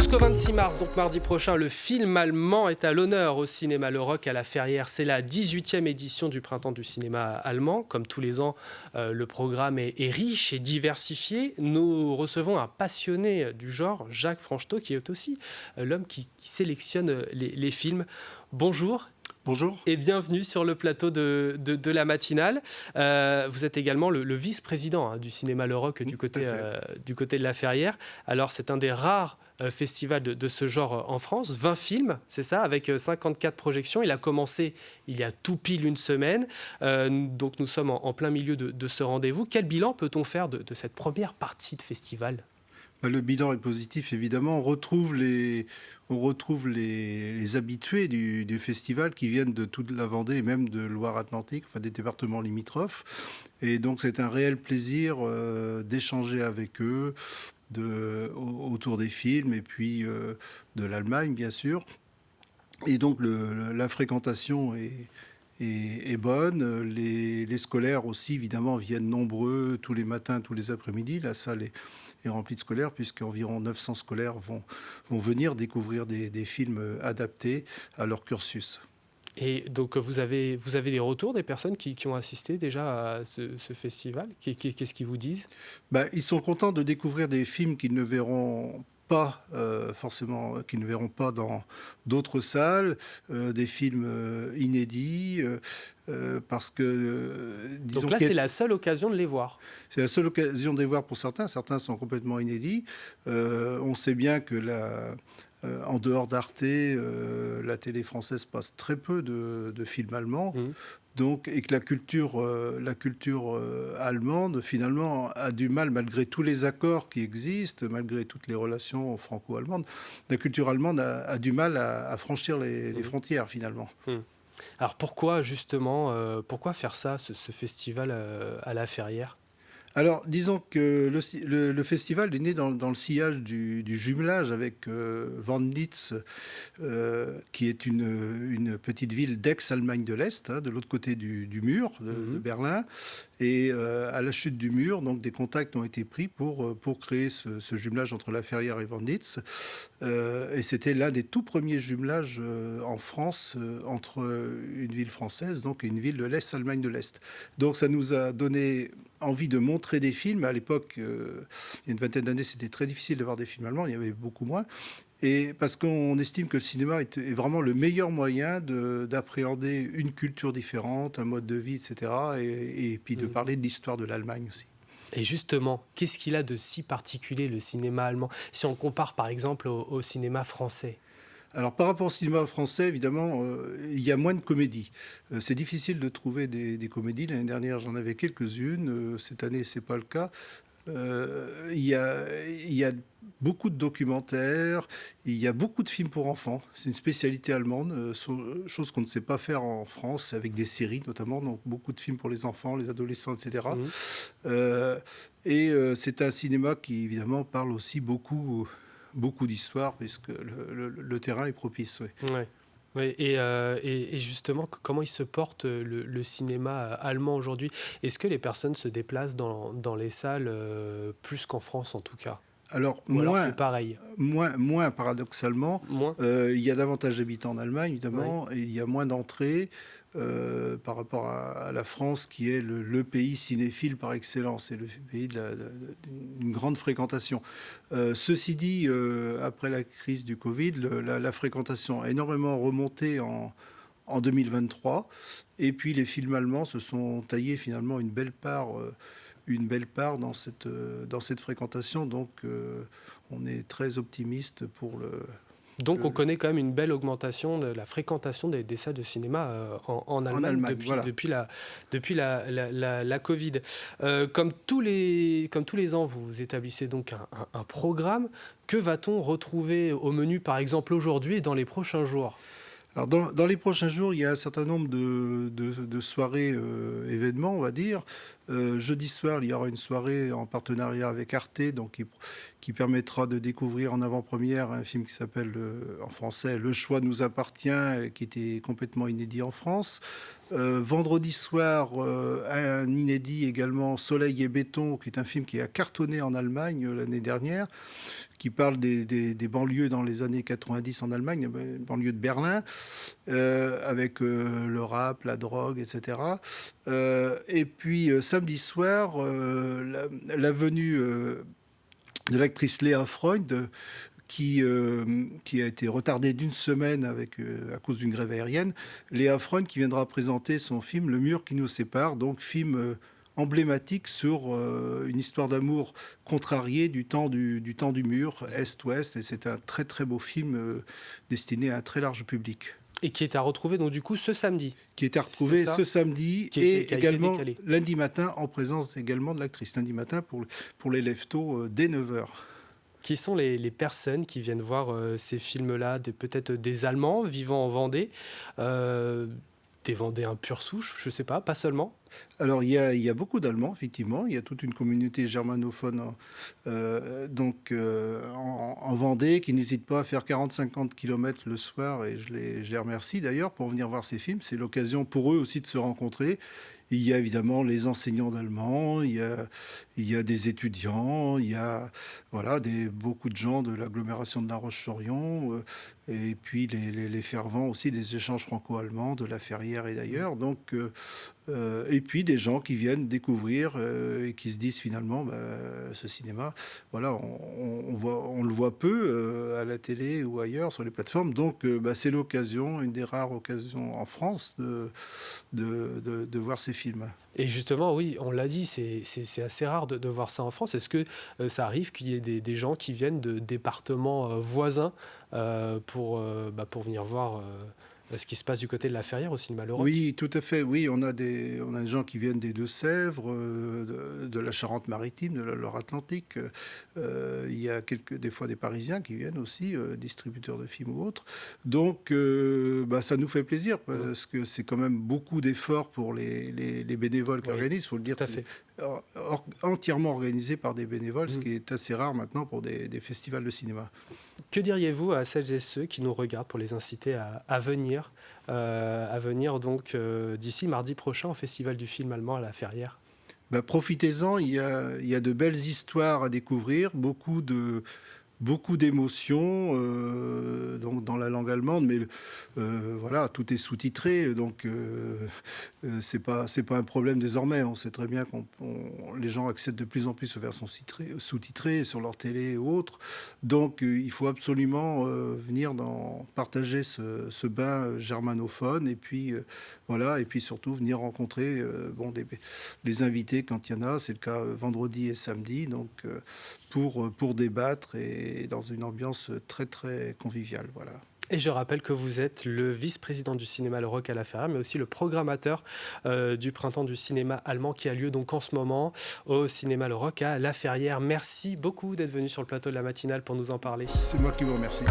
Jusqu'au 26 mars, donc mardi prochain, le film allemand est à l'honneur au cinéma Le Rock à la Ferrière. C'est la 18e édition du Printemps du cinéma allemand. Comme tous les ans, le programme est riche et diversifié. Nous recevons un passionné du genre, Jacques Franchetot, qui est aussi l'homme qui sélectionne les films. Bonjour. Bonjour. Et bienvenue sur le plateau de la matinale. Vous êtes également le vice-président du cinéma Le Rock du côté de la Ferrière. Alors, c'est un des rares festivals de ce genre en France. 20 films, c'est ça, avec 54 projections. Il a commencé il y a tout pile une semaine. Donc, nous sommes en plein milieu de ce rendez-vous. Quel bilan peut-on faire de cette première partie de festival ? Le bilan est positif, évidemment. On retrouve les habitués du festival qui viennent de toute la Vendée et même de Loire-Atlantique, enfin des départements limitrophes. Et donc, c'est un réel plaisir d'échanger avec eux autour des films et puis de l'Allemagne, bien sûr. Et donc, la fréquentation est bonne. Les scolaires aussi, évidemment, viennent nombreux tous les matins, tous les après-midi. La salle est remplie de scolaires, puisqu'environ 900 scolaires vont venir découvrir des films adaptés à leur cursus. Et donc, vous avez des retours des personnes qui ont assisté déjà à ce festival ? Qu'est-ce qu'ils vous disent ? Ils sont contents de découvrir des films qu'ils ne verront pas forcément, qu'ils ne verront pas dans d'autres salles, des films inédits, parce que... donc là, c'est la seule occasion de les voir. C'est la seule occasion de les voir pour certains. Certains sont complètement inédits. On sait bien que en dehors d'Arte, la télé française passe très peu de films allemands. Donc, et que la culture allemande, finalement, a du mal, malgré tous les accords qui existent, malgré toutes les relations franco-allemandes, la culture allemande a du mal à franchir les frontières, finalement. Alors pourquoi, justement, pourquoi faire ça, ce festival à la Ferrière ? Alors, disons que le festival est né dans le sillage du jumelage avec Wandlitz, qui est une petite ville d'ex-Allemagne de l'Est, de l'autre côté du mur de Berlin. Et à la chute du mur, donc, des contacts ont été pris pour créer ce jumelage entre la Ferrière et Wandlitz. Et c'était l'un des tout premiers jumelages en France entre une ville française donc, et une ville de l'ex-Allemagne de l'Est. Donc ça nous a donné envie de montrer des films. À l'époque, il y a une vingtaine d'années, c'était très difficile de voir des films allemands, il y avait beaucoup moins. Et parce qu'on estime que le cinéma est vraiment le meilleur moyen d'appréhender une culture différente, un mode de vie, etc. Et puis de parler de l'histoire de l'Allemagne aussi. Et justement, qu'est-ce qu'il a de si particulier, le cinéma allemand, si on compare par exemple au cinéma français ? Alors par rapport au cinéma français, évidemment, il y a moins de comédies. C'est difficile de trouver des comédies. L'année dernière, j'en avais quelques-unes. Cette année, ce n'est pas le cas. Il y a beaucoup de documentaires, il y a beaucoup de films pour enfants. C'est une spécialité allemande, chose qu'on ne sait pas faire en France, avec des séries notamment, donc beaucoup de films pour les enfants, les adolescents, etc. C'est un cinéma qui, évidemment, parle aussi beaucoup d'histoire, puisque le terrain est propice. Oui. Ouais. Oui, et justement, comment il se porte le cinéma allemand aujourd'hui ? Est-ce que les personnes se déplacent dans les salles plus qu'en France en tout cas ? Alors, alors c'est pareil. Moins paradoxalement. Moins. Il y a davantage d'habitants en Allemagne, évidemment, et il y a moins d'entrées par rapport à la France, qui est le pays cinéphile par excellence, c'est le pays d'une grande fréquentation. Ceci dit, après la crise du Covid, la fréquentation a énormément remonté en 2023, et puis les films allemands se sont taillés finalement une belle part dans cette fréquentation. Donc, on est très optimiste pour le... Donc, on connaît quand même une belle augmentation de la fréquentation des salles de cinéma en Allemagne depuis la Covid. Comme tous les ans, vous établissez donc un programme. Que va-t-on retrouver au menu, par exemple, aujourd'hui et dans les prochains jours ? Alors dans les prochains jours, il y a un certain nombre de soirées événements, on va dire. Jeudi soir, il y aura une soirée en partenariat avec Arte, donc qui permettra de découvrir en avant-première un film qui s'appelle en français « Le choix nous appartient », qui était complètement inédit en France. Vendredi soir, un inédit également, Soleil et béton, qui est un film qui a cartonné en Allemagne l'année dernière, qui parle des banlieues dans les années 90 en Allemagne, banlieue de Berlin, avec le rap, la drogue, etc. Et puis samedi soir, la venue de l'actrice Léa Freund, qui a été retardée d'une semaine à cause d'une grève aérienne. Léa Freund qui viendra présenter son film Le mur qui nous sépare, donc film emblématique sur une histoire d'amour contrariée du temps du mur, Est-Ouest, et c'est un très très beau film destiné à un très large public. Et qui est à retrouver donc du coup ce samedi. Qui est à retrouver ce samedi et également lundi matin en présence également de l'actrice. Lundi matin pour les lève-tôt dès 9h. Qui sont les personnes qui viennent voir ces films-là, peut-être des Allemands vivant en Vendée, des Vendéens pure souche, je ne sais pas seulement. Alors, il y a beaucoup d'Allemands, effectivement. Il y a toute une communauté germanophone en Vendée qui n'hésite pas à faire 40-50 km le soir. Et je les remercie d'ailleurs pour venir voir ces films. C'est l'occasion pour eux aussi de se rencontrer. Il y a évidemment les enseignants d'allemand, il y a des étudiants, il y a beaucoup de gens de l'agglomération de La Roche-sur-Yon, et puis les fervents aussi des échanges franco-allemands de La Ferrière et d'ailleurs. Donc, et puis des gens qui viennent découvrir et qui se disent finalement, ce cinéma, voilà, on le voit peu à la télé ou ailleurs sur les plateformes. Donc, c'est l'occasion, une des rares occasions en France de voir ces films. Et justement, oui, on l'a dit, c'est assez rare de voir ça en France. Est-ce que ça arrive qu'il y ait des gens qui viennent de départements voisins pour venir voir ce qui se passe du côté de La Ferrière au cinéma Le Roch? Oui, tout à fait. Oui, on a des gens qui viennent des Deux-Sèvres, de la Charente-Maritime, de la Loire-Atlantique. Il y a des fois des Parisiens qui viennent aussi, distributeurs de films ou autres. Donc, ça nous fait plaisir parce que c'est quand même beaucoup d'efforts pour les bénévoles qui organisent. Il faut le dire, tout à fait. Entièrement organisé par des bénévoles, ce qui est assez rare maintenant pour des festivals de cinéma. Que diriez-vous à celles et ceux qui nous regardent pour les inciter à venir donc d'ici mardi prochain au Festival du film allemand à La Ferrière? Profitez-en, il y a de belles histoires à découvrir, beaucoup d'émotions donc dans la langue allemande, mais voilà, tout est sous-titré, donc c'est pas un problème désormais. On sait très bien que les gens accèdent de plus en plus aux versions sous-titrées sur leur télé ou autres. Donc il faut absolument venir partager ce bain germanophone et puis voilà, et puis surtout venir rencontrer les invités quand il y en a. C'est le cas vendredi et samedi, donc pour débattre et dans une ambiance très très conviviale, voilà. Et je rappelle que vous êtes le vice-président du cinéma Le Roch à La Ferrière, mais aussi le programmateur du printemps du cinéma allemand qui a lieu donc en ce moment au cinéma Le Roch à La Ferrière. Merci beaucoup d'être venu sur le plateau de la matinale pour nous en parler. C'est moi qui vous remercie.